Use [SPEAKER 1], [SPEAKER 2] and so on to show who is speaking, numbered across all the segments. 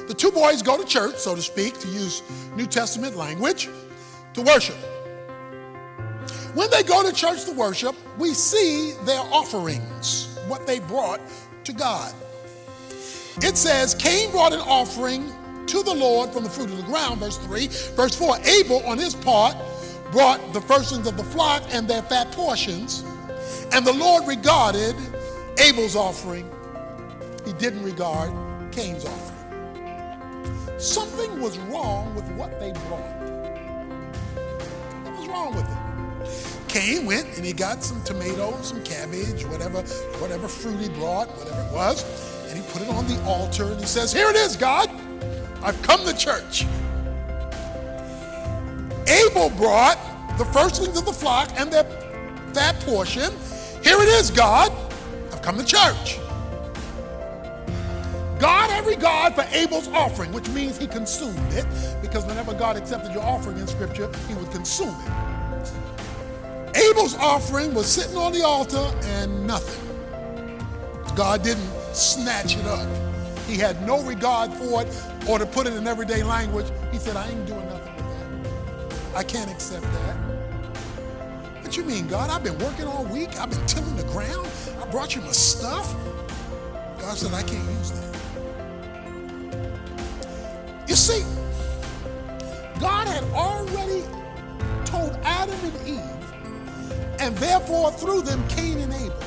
[SPEAKER 1] The two boys go to church, so to speak, to use New Testament language, to worship. When they go to church to worship, we see their offerings, what they brought to God. It says, Cain brought an offering to the Lord from the fruit of the ground, verse 3. Verse 4, Abel, on his part, brought the firstlings of the flock and their fat portions. And the Lord regarded Abel's offering. He didn't regard Cain's offering. Something was wrong with what they brought. What was wrong with it? Cain went and he got some tomatoes, some cabbage, whatever fruit he brought, whatever it was, and he put it on the altar and he says, here it is, God, I've come to church. Abel brought the firstlings of the flock and their fat portion. Here it is, God, I've come to church. God had regard for Abel's offering, which means he consumed it, because whenever God accepted your offering in Scripture, he would consume it. Abel's offering was sitting on the altar and nothing. God didn't snatch it up. He had no regard for it, or to put it in everyday language, he said, I ain't doing nothing with that. I can't accept that. What you mean, God? I've been working all week. I've been tilling the ground. I brought you my stuff. God said, I can't use that. You see, God had already told Adam and Eve, and therefore through them Cain and Abel,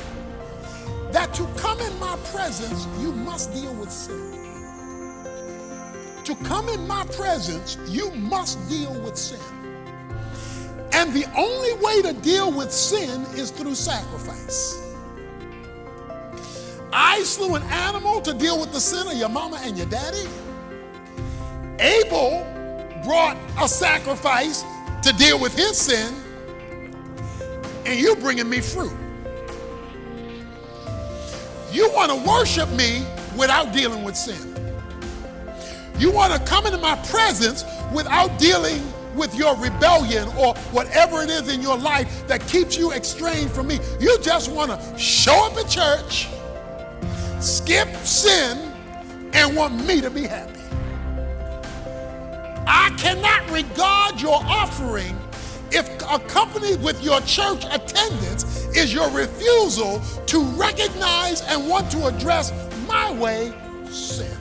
[SPEAKER 1] that to come in my presence, you must deal with sin. To come in my presence, you must deal with sin. And the only way to deal with sin is through sacrifice. I slew an animal to deal with the sin of your mama and your daddy. Abel brought a sacrifice to deal with his sin, and you bringing me fruit. You want to worship me without dealing with sin. You want to come into my presence without dealing with your rebellion or whatever it is in your life that keeps you estranged from me. You just want to show up at church, skip sin, and want me to be happy. I cannot regard your offering if accompanied with your church attendance is your refusal to recognize and want to address my way sin.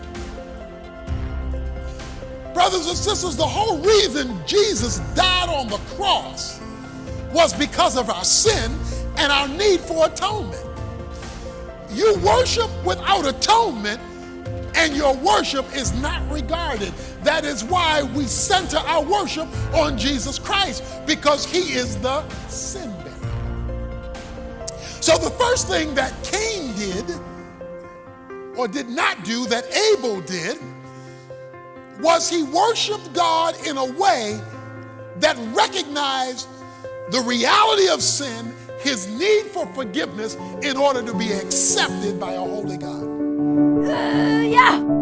[SPEAKER 1] Brothers and sisters, the whole reason Jesus died on the cross was because of our sin and our need for atonement. You worship without atonement, and your worship is not regarded. That is why we center our worship on Jesus Christ, because he is the sin bearer. So the first thing that Cain did, or did not do, that Abel did, was he worshiped God in a way that recognized the reality of sin, his need for forgiveness in order to be accepted by a holy God.
[SPEAKER 2] Yeah.